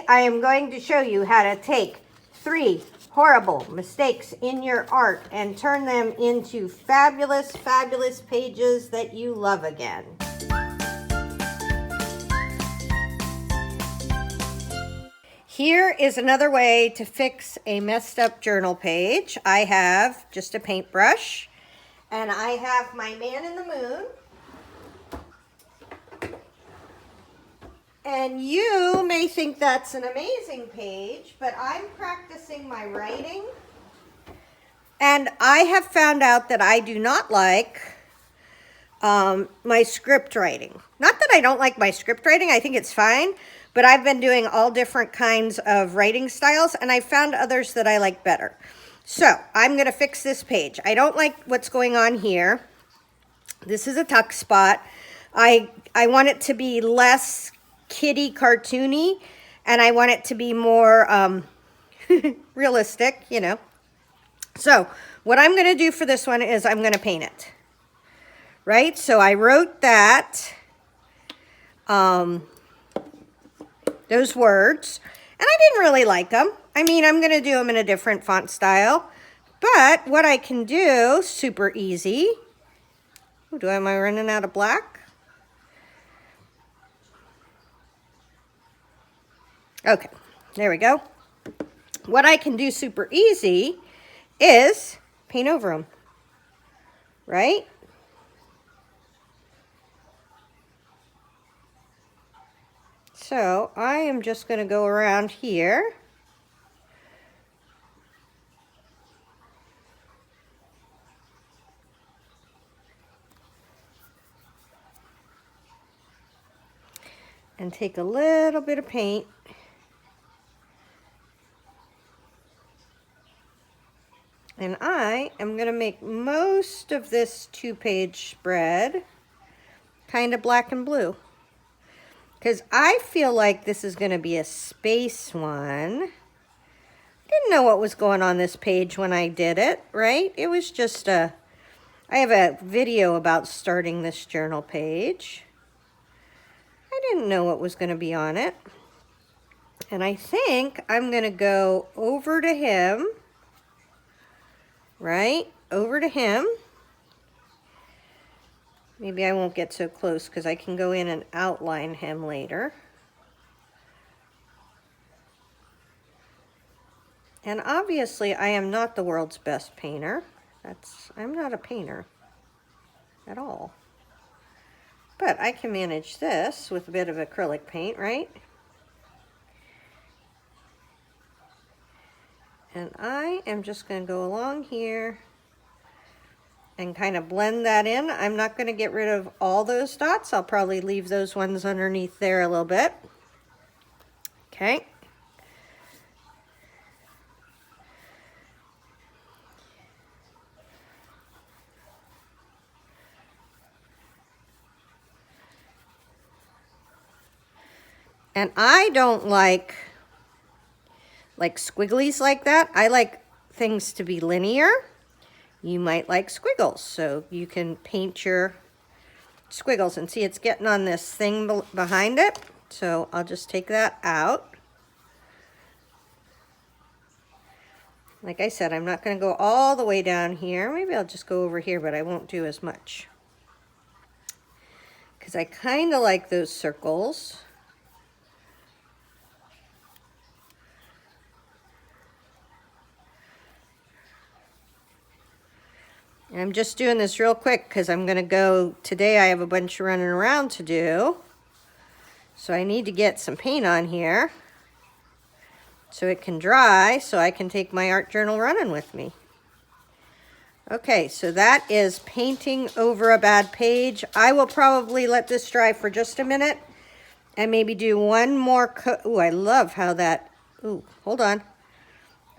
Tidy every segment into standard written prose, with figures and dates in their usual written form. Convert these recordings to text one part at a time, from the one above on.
Today I am going to show you how to take 3 horrible mistakes in your art and turn them into fabulous, fabulous pages that you love again. Here is another way to fix a messed up journal page. I have just a paintbrush and I have my man in the moon. And you may think that's an amazing page, but I'm practicing my writing. And I have found out that I do not like my script writing. Not that I don't like my script writing, I think it's fine, but I've been doing all different kinds of writing styles, and I found others that I like better. So I'm gonna fix this page. I don't like what's going on here. This is a tuck spot. I want it to be less kitty cartoony, and I want it to be more realistic, you know. So what I'm going to do for this one is I'm going to paint it, right? So I wrote that, those words, and I didn't really like them. I mean, I'm going to do them in a different font style, but what I can do, super easy. Ooh, am I running out of black? Okay, there we go. What I can do super easy is paint over them, right? So I am just going to go around here. And take a little bit of paint. And I am going to make most of this 2-page spread kind of black and blue. Because I feel like this is going to be a space one. Didn't know what was going on this page when I did it, right? It was just I have a video about starting this journal page. I didn't know what was going to be on it. And I think I'm going to go over to him. Right, over to him. Maybe I won't get so close because I can go in and outline him later. And obviously I am not the world's best painter. I'm not a painter at all. But I can manage this with a bit of acrylic paint, right? And I am just going to go along here and kind of blend that in. I'm not going to get rid of all those dots. I'll probably leave those ones underneath there a little bit. Okay. And I don't like squigglies like that. I like things to be linear. You might like squiggles, so you can paint your squiggles. And see, it's getting on this thing behind it, so I'll just take that out. Like I said, I'm not going to go all the way down here. Maybe I'll just go over here, but I won't do as much. Because I kind of like those circles. I'm just doing this real quick because I'm going to go, today I have a bunch running around to do. So I need to get some paint on here so it can dry so I can take my art journal running with me. Okay, so that is painting over a bad page. I will probably let this dry for just a minute and maybe do one more coat. Ooh, I love how that, ooh, hold on.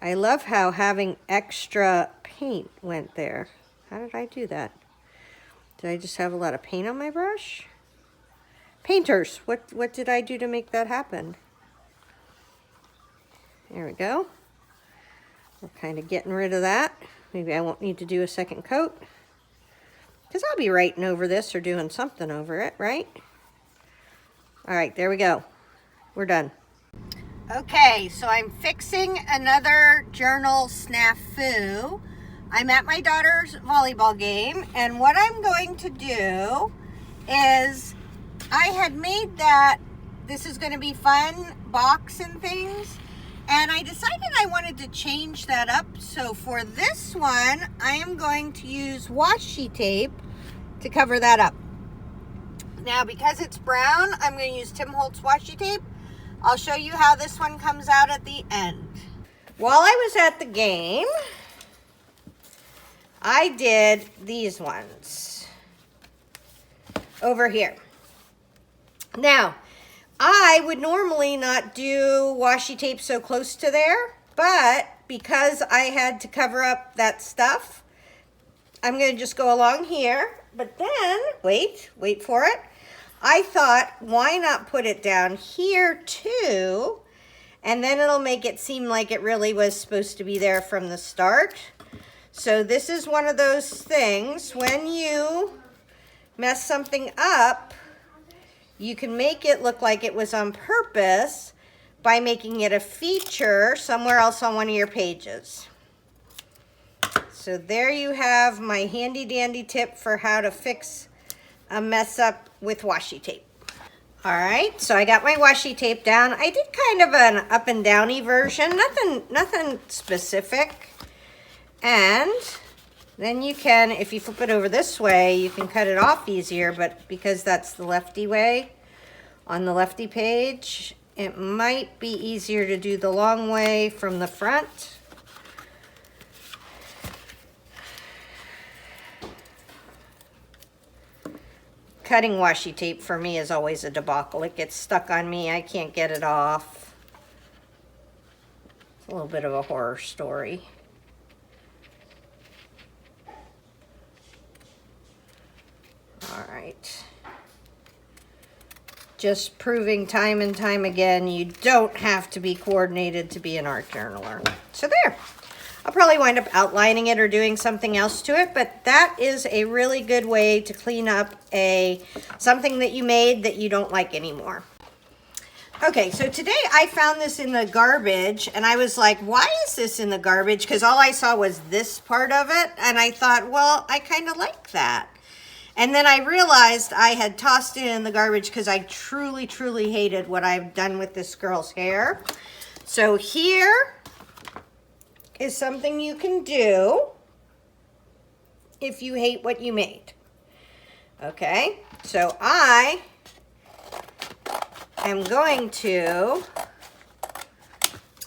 I love how having extra paint went there. How did I do that? Did I just have a lot of paint on my brush? Painters, what did I do to make that happen? There we go. We're kind of getting rid of that. Maybe I won't need to do a second coat because I'll be writing over this or doing something over it, right? All right, there we go. We're done. Okay, so I'm fixing another journal snafu. I'm at my daughter's volleyball game, and what I'm going to do is, I had made that this is going to be fun box and things, and I decided I wanted to change that up. So for this one, I am going to use washi tape to cover that up. Now, because it's brown, I'm going to use Tim Holtz washi tape. I'll show you how this one comes out at the end. While I was at the game, I did these ones over here. Now, I would normally not do washi tape so close to there, but because I had to cover up that stuff, I'm going to just go along here. But then, wait for it. I thought, why not put it down here too? And then it'll make it seem like it really was supposed to be there from the start. So this is one of those things, when you mess something up, you can make it look like it was on purpose by making it a feature somewhere else on one of your pages. So there you have my handy dandy tip for how to fix a mess up with washi tape. All right, so I got my washi tape down. I did kind of an up and downy version, nothing specific. And then you can, if you flip it over this way, you can cut it off easier, but because that's the lefty way on the lefty page, it might be easier to do the long way from the front. Cutting washi tape for me is always a debacle. It gets stuck on me. I can't get it off. It's a little bit of a horror story. All right. Just proving time and time again, you don't have to be coordinated to be an art journaler. So there. I'll probably wind up outlining it or doing something else to it, but that is a really good way to clean up something that you made that you don't like anymore. Okay, so today I found this in the garbage, and I was like, why is this in the garbage? Because all I saw was this part of it, and I thought, well, I kind of like that. And then I realized I had tossed it in the garbage because I truly, truly hated what I've done with this girl's hair. So here is something you can do if you hate what you made. Okay, so I am going to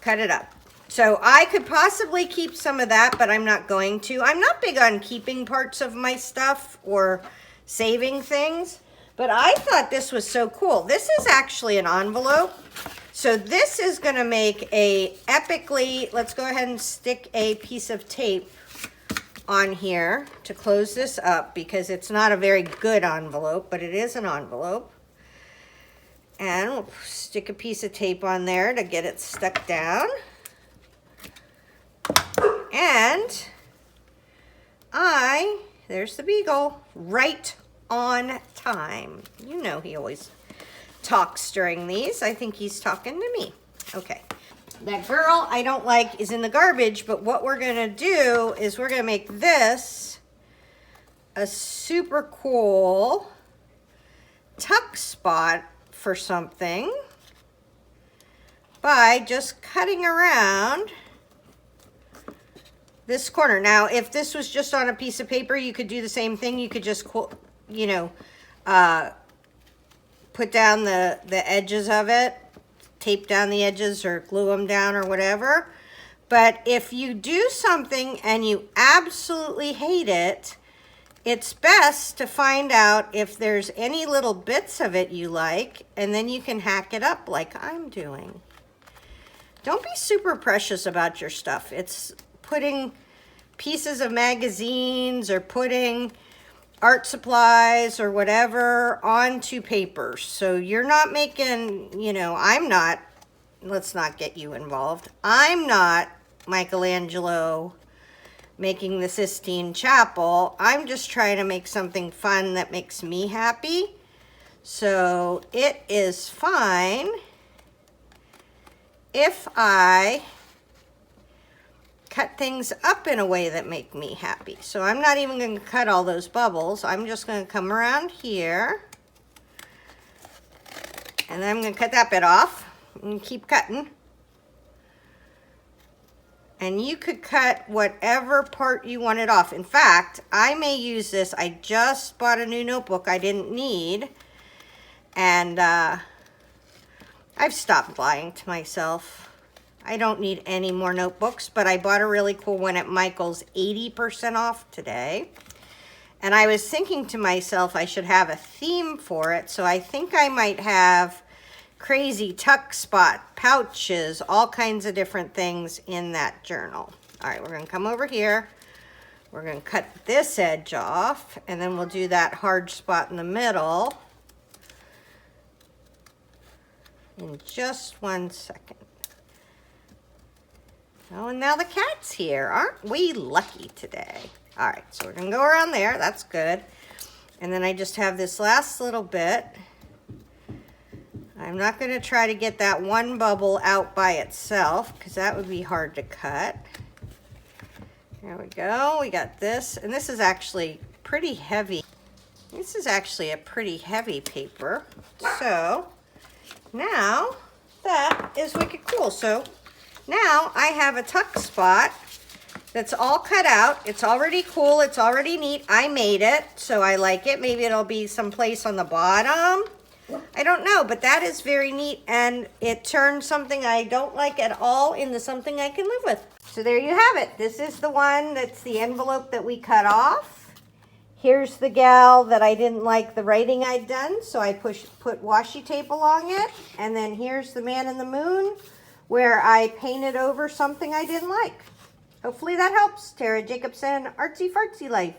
cut it up. So I could possibly keep some of that, but I'm not going to. I'm not big on keeping parts of my stuff or saving things, but I thought this was so cool. This is actually an envelope. So this is going to make a epically, let's go ahead and stick a piece of tape on here to close this up, because it's not a very good envelope, but it is an envelope. And we'll stick a piece of tape on there to get it stuck down. And there's the beagle, right on time. You know he always talks during these. I think he's talking to me. Okay. That girl I don't like is in the garbage, but what we're going to do is we're going to make this a super cool tuck spot for something by just cutting around this corner. Now, if this was just on a piece of paper, you could do the same thing. You could just, you know, put down the edges of it, tape down the edges or glue them down or whatever. But if you do something and you absolutely hate it, it's best to find out if there's any little bits of it you like, and then you can hack it up like I'm doing. Don't be super precious about your stuff. It's putting pieces of magazines or putting art supplies or whatever onto paper. So you're not making, you know, I'm not, let's not get you involved. I'm not Michelangelo making the Sistine Chapel. I'm just trying to make something fun that makes me happy. So it is fine if I cut things up in a way that make me happy. So I'm not even going to cut all those bubbles. I'm just going to come around here. And then I'm going to cut that bit off and keep cutting. And you could cut whatever part you wanted off. In fact, I may use this. I just bought a new notebook I didn't need. And I've stopped lying to myself. I don't need any more notebooks, but I bought a really cool one at Michael's, 80% off today. And I was thinking to myself I should have a theme for it, so I think I might have crazy tuck spot, pouches, all kinds of different things in that journal. All right, we're gonna come over here. We're gonna cut this edge off, and then we'll do that hard spot in the middle in just 1 second. Oh, and now the cat's here. Aren't we lucky today? All right, so we're gonna go around there. That's good. And then I just have this last little bit. I'm not gonna try to get that one bubble out by itself because that would be hard to cut. There we go, we got this. And this is actually pretty heavy. This is actually a pretty heavy paper. So now that is wicked cool. So now I have a tuck spot that's all cut out. It's already cool, it's already neat. I made it, so I like it. Maybe it'll be someplace on the bottom. I don't know, but that is very neat, and it turns something I don't like at all into something I can live with. So there you have it. This is the one that's the envelope that we cut off. Here's the gal that I didn't like the writing I'd done, so I put washi tape along it. And then here's the man in the moon, where I painted over something I didn't like. Hopefully that helps. Tara Jacobsen, Artsy Fartsy Life.